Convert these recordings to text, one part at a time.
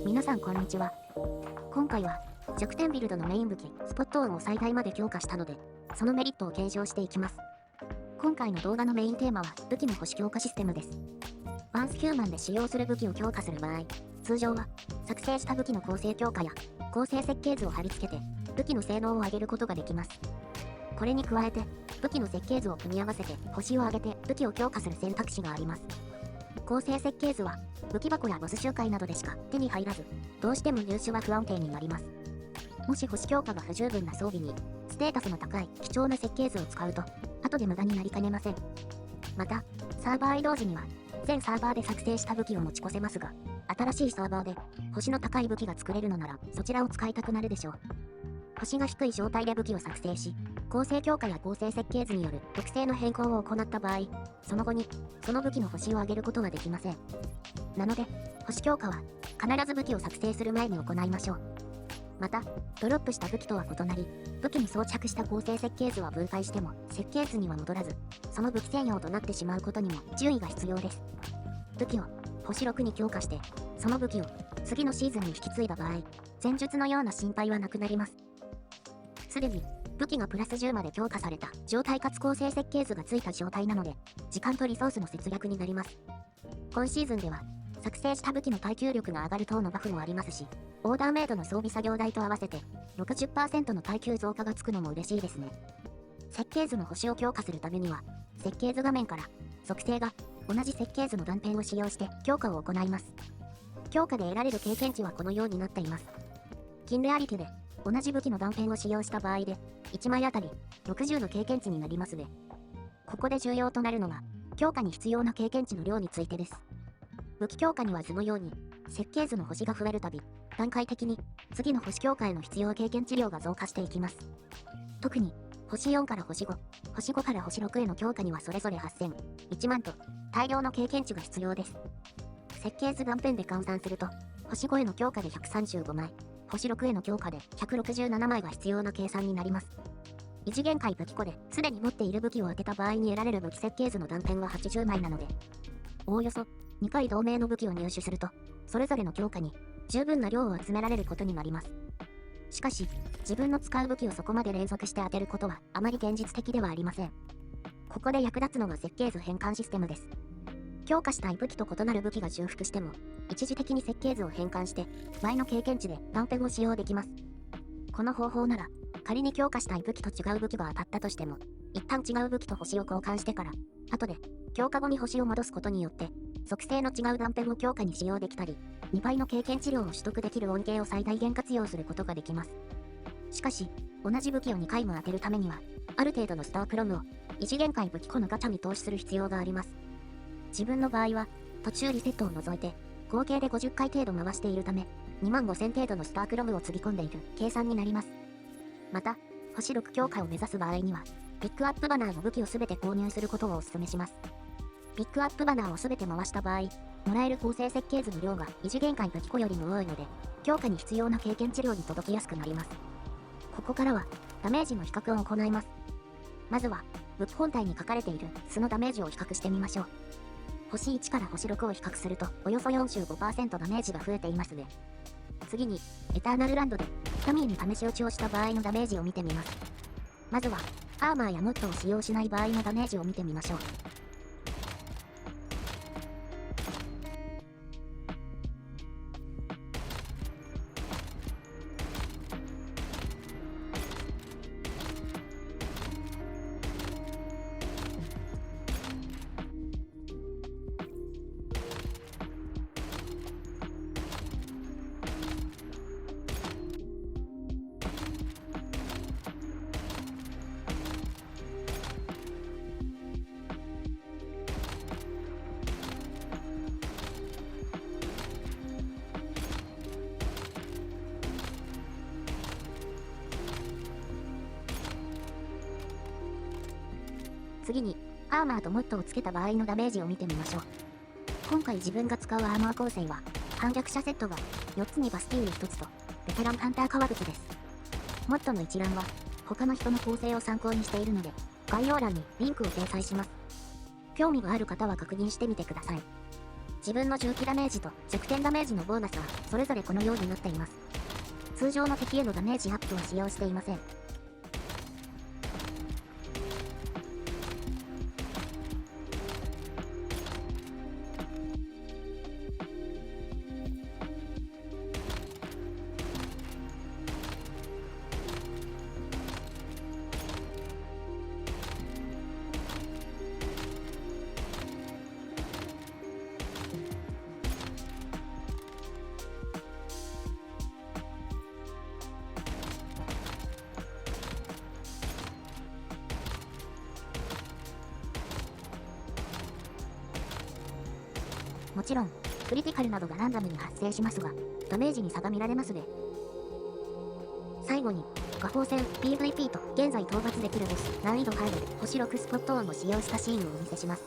皆さんこんにちは。今回は弱点ビルドのメイン武器スポット音を最大まで強化したので、そのメリットを検証していきます。今回の動画のメインテーマは武器の星強化システムです。バンスヒューマンで使用する武器を強化する場合、通常は作成した武器の構成強化や構成設計図を貼り付けて武器の性能を上げることができます。これに加えて武器の設計図を組み合わせて星を上げて武器を強化する選択肢があります。構成設計図は武器箱やボス周回などでしか手に入らず、どうしても入手は不安定になります。もし星強化が不十分な装備にステータスの高い貴重な設計図を使うと後で無駄になりかねません。またサーバー移動時には全サーバーで作成した武器を持ち越せますが、新しいサーバーで星の高い武器が作れるのならそちらを使いたくなるでしょう。星が低い状態で武器を作成し、構成強化や構成設計図による特性の変更を行った場合、その後にその武器の星を上げることはできません。なので星強化は必ず武器を作成する前に行いましょう。またドロップした武器とは異なり、武器に装着した構成設計図は分解しても設計図には戻らず、その武器専用となってしまうことにも注意が必要です。武器を星6に強化してその武器を次のシーズンに引き継いだ場合、前述のような心配はなくなります。すでに武器がプラス10まで強化された状態かつ構成設計図がついた状態なので、時間とリソースの節約になります。今シーズンでは作成した武器の耐久力が上がる等のバフもありますし、オーダーメイドの装備作業代と合わせて 60% の耐久増加がつくのも嬉しいですね。設計図の星を強化するためには、設計図画面から属性が同じ設計図の断片を使用して強化を行います。強化で得られる経験値はこのようになっています。金レアリティで同じ武器の断片を使用した場合で1枚あたり60の経験値になりますね。ここで重要となるのが強化に必要な経験値の量についてです。武器強化には図のように設計図の星が増えるたび、段階的に次の星強化への必要経験値量が増加していきます。特に星4から星5、星5から星6への強化にはそれぞれ8000、1万と大量の経験値が必要です。設計図断片で換算すると、星5への強化で135枚、星6への強化で167枚が必要な計算になります。異次元界武器庫ですでに持っている武器を当てた場合に得られる武器設計図の断片は80枚なので、おおよそ2回同盟の武器を入手すると、それぞれの強化に十分な量を集められることになります。しかし、自分の使う武器をそこまで連続して当てることはあまり現実的ではありません。ここで役立つのが設計図変換システムです。強化したい武器と異なる武器が重複しても、一時的に設計図を変換して、前の経験値で断片を使用できます。この方法なら、仮に強化したい武器と違う武器が当たったとしても、一旦違う武器と星を交換してから、後で、強化後に星を戻すことによって、属性の違う断片を強化に使用できたり、2倍の経験値量を取得できる恩恵を最大限活用することができます。しかし、同じ武器を2回も当てるためには、ある程度のスタークロムを、異次元界武器庫のガチャに投資する必要があります。自分の場合は、途中リセットを除いて、合計で50回程度回しているため、25000程度のスタークロムをつぎ込んでいる計算になります。また、星6強化を目指す場合には、ピックアップバナーの武器をすべて購入することをお勧めします。ピックアップバナーをすべて回した場合、もらえる構成設計図の量が異次元界武器庫よりも多いので、強化に必要な経験値量に届きやすくなります。ここからは、ダメージの比較を行います。まずは、武器本体に書かれている素のダメージを比較してみましょう。星1から星6を比較すると、およそ 45% ダメージが増えていますね。次に、エターナルランドで、ダミーに試し撃ちをした場合のダメージを見てみます。まずは、アーマーやモッドを使用しない場合のダメージを見てみましょう。次に、アーマーとモッドをつけた場合のダメージを見てみましょう。今回自分が使うアーマー構成は、反逆者セットが4つにバスティーユ1つと、ベテランハンター革靴です。モッドの一覧は、他の人の構成を参考にしているので、概要欄にリンクを掲載します。興味がある方は確認してみてください。自分の重機ダメージと弱点ダメージのボーナスはそれぞれこのようになっています。通常の敵へのダメージアップは使用していません。もちろん、クリティカルなどがランダムに発生しますが、ダメージに差が見られますね。最後に、下方戦 PVP と現在討伐できるボス、難易度ハードで星6スポット音を使用したシーンをお見せします。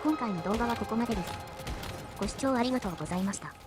今回の動画はここまでです。ご視聴ありがとうございました。